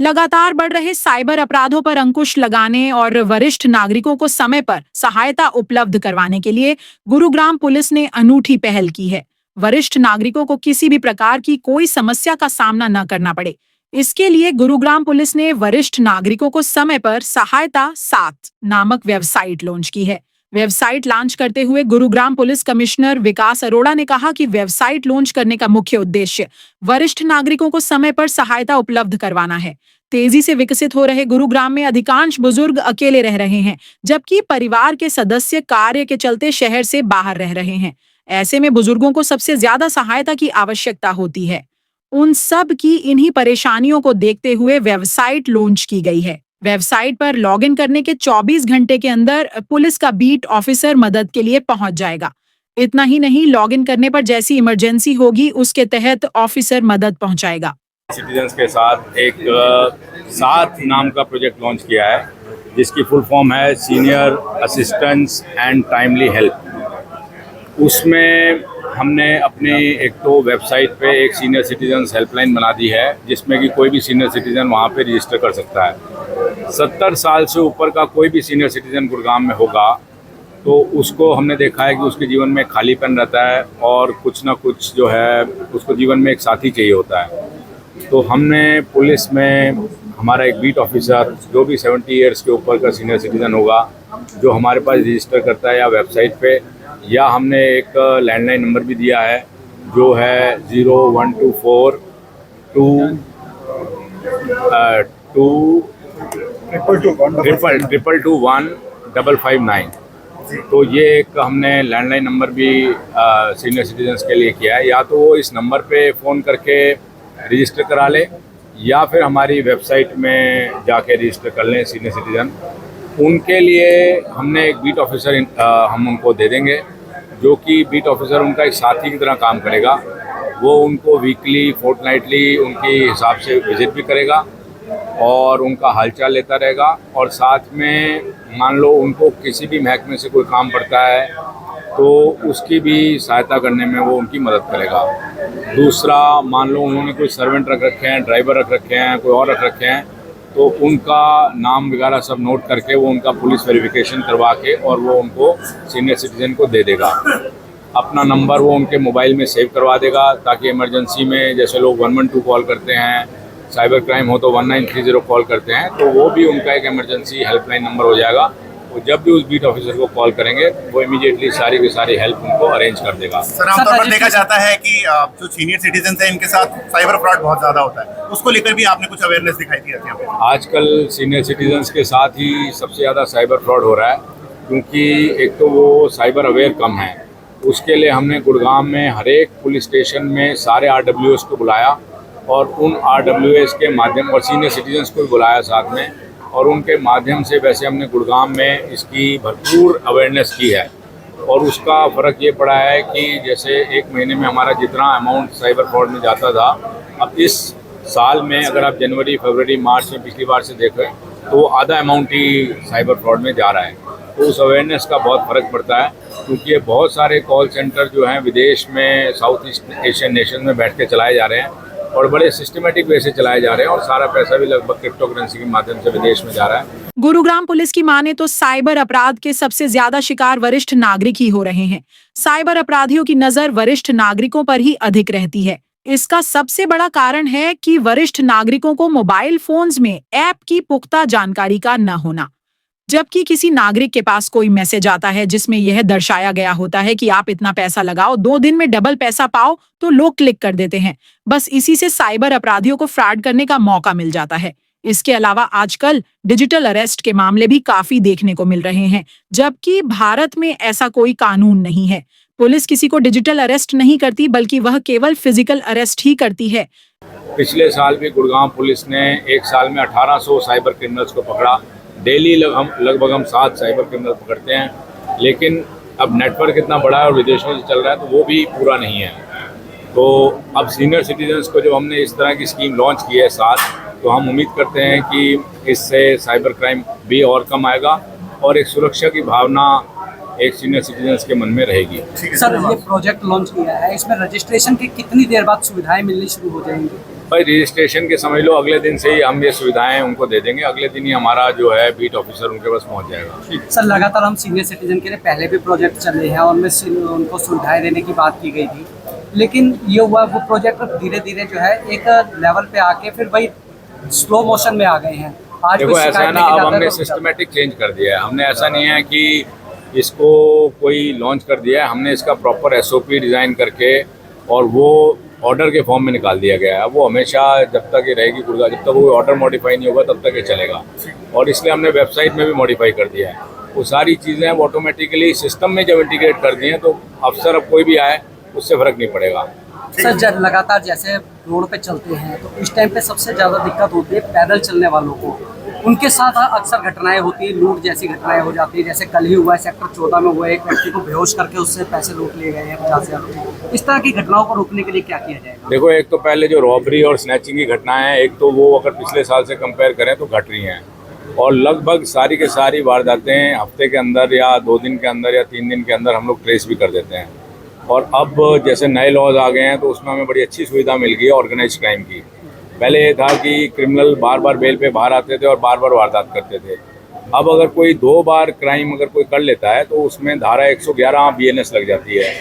लगातार बढ़ रहे साइबर अपराधों पर अंकुश लगाने और वरिष्ठ नागरिकों को समय पर सहायता उपलब्ध करवाने के लिए गुरुग्राम पुलिस ने अनूठी पहल की है। वरिष्ठ नागरिकों को किसी भी प्रकार की कोई समस्या का सामना न करना पड़े, इसके लिए गुरुग्राम पुलिस ने वरिष्ठ नागरिकों को समय पर सहायता 7 नामक वेबसाइट लॉन्च की है। वेबसाइट लॉन्च करते हुए गुरुग्राम पुलिस कमिश्नर विकास अरोड़ा ने कहा कि वेबसाइट लॉन्च करने का मुख्य उद्देश्य वरिष्ठ नागरिकों को समय पर सहायता उपलब्ध करवाना है। तेजी से विकसित हो रहे गुरुग्राम में अधिकांश बुजुर्ग अकेले रह रहे हैं, जबकि परिवार के सदस्य कार्य के चलते शहर से बाहर रह रहे हैं। ऐसे में बुजुर्गों को सबसे ज्यादा सहायता की आवश्यकता होती है। उन सब की इन्हीं परेशानियों को देखते हुए वेबसाइट लॉन्च की गई है। वेबसाइट पर लॉगिन करने के 24 घंटे के अंदर पुलिस का बीट ऑफिसर मदद के लिए पहुंच जाएगा। इतना ही नहीं, लॉगिन करने पर जैसी इमरजेंसी होगी उसके तहत ऑफिसर मदद पहुंचाएगा। सिटीजन्स के साथ एक 7 नाम का प्रोजेक्ट लॉन्च किया है, जिसकी फुल फॉर्म है senior assistance and timely help. उसमें हमने अपनी एक तो वेबसाइट पे एक सीनियर सिटीजन्स हेल्पलाइन बना दी है, जिसमें कि कोई भी सीनियर सिटीजन वहाँ पे रजिस्टर कर सकता है। 70 साल से ऊपर का कोई भी सीनियर सिटीजन गुड़गांव में होगा तो उसको हमने देखा है कि उसके जीवन में खालीपन रहता है और कुछ ना कुछ जो है उसको जीवन में एक साथी चाहिए होता है। तो हमने पुलिस में हमारा एक बीट ऑफिसर जो भी 70 ईयर्स के ऊपर का सीनियर सिटीज़न होगा, जो हमारे पास रजिस्टर करता है या वेबसाइट पे, या हमने एक लैंडलाइन नंबर भी दिया है जो है 0124 2221559। तो ये एक हमने लैंडलाइन नंबर भी सीनियर सिटीजन्स के लिए किया है। या तो वो इस नंबर पे फ़ोन करके रजिस्टर करा ले या फिर हमारी वेबसाइट में जाके रजिस्टर कर लें सीनियर सिटीज़न। उनके लिए हमने एक बीट ऑफिसर हम उनको दे देंगे, जो कि बीट ऑफिसर उनका एक साथी की तरह काम करेगा। वो उनको वीकली फोर्टनाइटली उनके हिसाब से विज़िट भी करेगा और उनका हालचाल लेता रहेगा, और साथ में मान लो उनको किसी भी महकमे से कोई काम पड़ता है तो उसकी भी सहायता करने में वो उनकी मदद करेगा। दूसरा, मान लो उन्होंने कोई सर्वेंट रख रखे हैं, ड्राइवर रख रखे हैं, कोई और रख रखे हैं, तो उनका नाम वगैरह सब नोट करके वो उनका पुलिस वेरिफिकेशन करवा के और वो उनको सीनियर सिटीजन को दे देगा। अपना नंबर वो उनके मोबाइल में सेव करवा देगा, ताकि इमरजेंसी में जैसे लोग 112 कॉल करते हैं, साइबर क्राइम हो तो 1930 कॉल करते हैं, तो वो भी उनका एक इमरजेंसी हेल्पलाइन नंबर हो जाएगा। वो जब भी उस बीट ऑफिसर को कॉल करेंगे वो इमीडिएटली सारी की सारी हेल्प उनको अरेंज कर देगा। सर, आमतौर पर देखा जाता है कि जो सीनियर सिटीजन है इनके साथ साइबर फ्रॉड बहुत ज़्यादा होता है, उसको लेकर भी आपने कुछ अवेयरनेस दिखाई दी है? आजकल सीनियर सिटीजन्स के साथ ही सबसे ज़्यादा साइबर फ्रॉड हो रहा है, क्योंकि एक तो वो साइबर अवेयर कम है। उसके लिए हमने गुड़गांव में हर एक पुलिस स्टेशन में सारे RWS को बुलाया और उन RWS के माध्यम और सीनियर सिटीजन्स को भी बुलाया साथ में, और उनके माध्यम से वैसे हमने गुड़गांव में इसकी भरपूर अवेयरनेस की है। और उसका फ़र्क ये पड़ा है कि जैसे एक महीने में हमारा जितना अमाउंट साइबर फ्रॉड में जाता था, अब इस साल में अगर आप जनवरी, फरवरी, मार्च में पिछली बार से देखें तो आधा अमाउंट ही साइबर फ्रॉड में जा रहा है। तो उस अवेयरनेस का बहुत फ़र्क पड़ता है, क्योंकि ये बहुत सारे कॉल सेंटर जो हैं विदेश में, साउथ ईस्ट एशियन नेशन में बैठ के चलाए जा रहे हैं और बड़े सिस्टमेटिक वे से चलाए जा रहे हैं, और सारा पैसा भी लगभग क्रिप्टो करेंसी के माध्यम से विदेश में जा रहा है। गुरुग्राम पुलिस की माने तो साइबर अपराध के सबसे ज्यादा शिकार वरिष्ठ नागरिक ही हो रहे हैं। साइबर अपराधियों की नजर वरिष्ठ नागरिकों पर ही अधिक रहती है। इसका सबसे बड़ा कारण है कि वरिष्ठ नागरिकों को मोबाइल फोन्स में ऐप की पुख्ता जानकारी का न होना। जबकि किसी नागरिक के पास कोई मैसेज आता है जिसमें यह दर्शाया गया होता है कि आप इतना पैसा लगाओ, 2 दिन में डबल पैसा पाओ, तो लोग क्लिक कर देते हैं। बस इसी से साइबर अपराधियों को फ्रॉड करने का मौका मिल जाता है। इसके अलावा आजकल डिजिटल अरेस्ट के मामले भी काफी देखने को मिल रहे हैं, जबकि भारत में ऐसा कोई कानून नहीं है। पुलिस किसी को डिजिटल अरेस्ट नहीं करती, बल्कि वह केवल फिजिकल अरेस्ट ही करती है। पिछले साल भी गुड़गांव पुलिस ने एक साल में 1800 साइबर क्रिमिनल्स को पकड़ा। डेली लगभग हम 7 साइबर क्रिमिनल पकड़ते हैं, लेकिन अब नेटवर्क इतना बड़ा है और विदेशों से चल रहा है तो वो भी पूरा नहीं है। तो अब सीनियर सिटीजन्स को जब हमने इस तरह की स्कीम लॉन्च की है साथ, तो हम उम्मीद करते हैं कि इससे साइबर क्राइम भी और कम आएगा और एक सुरक्षा की भावना एक सीनियर सिटीजन्स के मन में रहेगी। सर, ये प्रोजेक्ट लॉन्च किया है, इसमें रजिस्ट्रेशन की कितनी देर बाद सुविधाएं मिलनी शुरू हो जाएंगी? भाई रजिस्ट्रेशन के समझ लो अगले दिन से ही हम ये सुविधाएं उनको दे देंगे, अगले दिन ही हमारा जो है बीट ऑफिसर उनके पास पहुंच जाएगा। सर लगातार हम सीनियर सिटीजन के लिए पहले भी प्रोजेक्ट चले हैं और उनको सुविधाएं देने की बात की गई थी, लेकिन ये हुआ वो प्रोजेक्ट धीरे धीरे जो है एक लेवल पे आके फिर वही स्लो मोशन में आ गए हैं। आज देखो कोई ऐसा है शिकायत ना, लेके अब जाता है हमने तो सिस्टमेटिक चेंज कर दिया है। हमने ऐसा नहीं है कि इसको कोई लॉन्च कर दिया है, हमने इसका प्रॉपर एसओपी डिज़ाइन करके और वो ऑर्डर के फॉर्म में निकाल दिया गया है। वो हमेशा जब तक ये रहेगी गुड़गांव, जब तक वो ऑर्डर मॉडिफाई नहीं होगा तब तक ये चलेगा। और इसलिए हमने वेबसाइट में भी मॉडिफाई कर दिया है। वो सारी चीज़ें अब ऑटोमेटिकली सिस्टम में जब इंटीग्रेट कर दी हैं तो अफसर अब कोई भी आए उससे फ़र्क नहीं पड़ेगा। सर जब लगातार जैसे रोड पे चलते हैं तो इस टाइम पे सबसे ज़्यादा दिक्कत होती है पैदल चलने वालों को। उनके साथ अक्सर घटनाएं होती है, लूट जैसी घटनाएं हो जाती है। जैसे कल ही हुआ है सेक्टर 14 में हुआ है, एक व्यक्ति को बेहोश करके उससे पैसे लूट लिए गए हैं 50,000 रुपये। इस तरह की घटनाओं को रोकने के लिए क्या किया जाएगा? देखो एक तो पहले जो रॉबरी और स्नैचिंग की घटनाएं हैं, एक तो वो अगर पिछले साल से कंपेयर करें तो घट रही हैं और लगभग सारी के सारी वारदातें हफ्ते के अंदर या 2 दिन के अंदर या 3 दिन के अंदर हम लोग ट्रेस भी कर देते हैं। और अब जैसे नए लॉज आ गए हैं तो उसमें हमें बड़ी अच्छी सुविधा मिल गई है ऑर्गेनाइज क्राइम की। पहले ये था कि क्रिमिनल बार बार बेल पे बाहर आते थे और बार बार वारदात करते थे। अब अगर कोई 2 बार क्राइम अगर कोई कर लेता है तो उसमें धारा 111 BNS लग जाती है।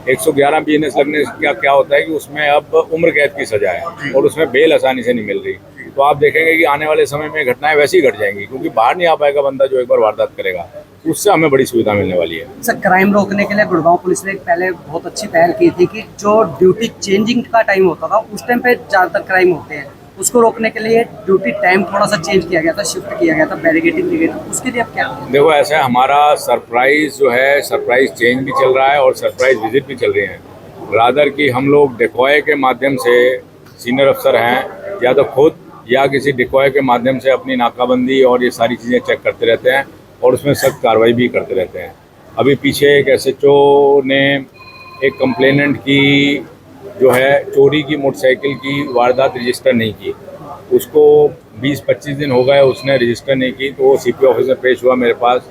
111 BNS लगने से क्या होता है कि उसमें अब उम्र कैद की सजा है और उसमें बेल आसानी से नहीं मिल रही। तो आप देखेंगे कि आने वाले समय में घटनाएं वैसी ही घट जाएंगी क्योंकि बाहर नहीं आ पाएगा बंदा जो एक बार वारदात करेगा। उससे हमें बड़ी सुविधा मिलने वाली है। सर क्राइम रोकने के लिए गुड़गांव पुलिस ने पहले बहुत अच्छी पहल की थी कि जो ड्यूटी चेंजिंग का टाइम होता था उस टाइम पे ज़्यादातर क्राइम होते हैं, उसको रोकने के लिए ड्यूटी टाइम थोड़ा सा चेंज किया गया था, शिफ्ट किया गया था, बैरिकेडिंग की गई थी। उसके लिए अब क्या? देखो ऐसा है, हमारा सरप्राइज जो है सरप्राइज चेंज भी चल रहा है और सरप्राइज विजिट भी चल रही है। रादर कि हम लोग डिकॉय के माध्यम से सीनियर अफसर हैं या तो खुद या किसी डिकॉय के माध्यम से अपनी नाकाबंदी और ये सारी चीज़ें चेक करते रहते हैं और उसमें सख्त कार्रवाई भी करते रहते हैं। अभी पीछे एक SHO ने एक कंप्लेनेंट की जो है चोरी की मोटरसाइकिल की वारदात रजिस्टर नहीं की, उसको 20-25 दिन हो गए उसने रजिस्टर नहीं की, तो वो CP ऑफिस में पेश हुआ मेरे पास।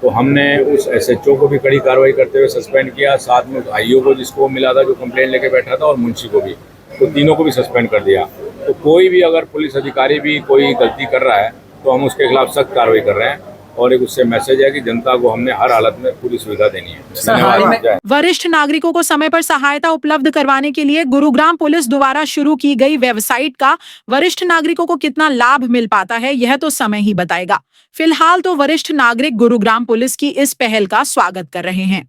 तो हमने उस SHO को भी कड़ी कार्रवाई करते हुए सस्पेंड किया, साथ में उस IO को जिसको मिला था जो कंप्लेंट लेके बैठा था और मुंशी को भी, तो तीनों को भी सस्पेंड कर दिया। तो कोई भी अगर पुलिस अधिकारी भी कोई गलती कर रहा है तो हम उसके खिलाफ सख्त कार्रवाई कर रहे हैं और एक उससे मैसेज है कि जनता को हमने हर हालत में पूरी सुविधा देनी है। धन्यवाद। वरिष्ठ नागरिकों को समय पर सहायता उपलब्ध करवाने के लिए गुरुग्राम पुलिस द्वारा शुरू की गई वेबसाइट का वरिष्ठ नागरिकों को कितना लाभ मिल पाता है यह तो समय ही बताएगा। फिलहाल तो वरिष्ठ नागरिक गुरुग्राम पुलिस की इस पहल का स्वागत कर रहे हैं।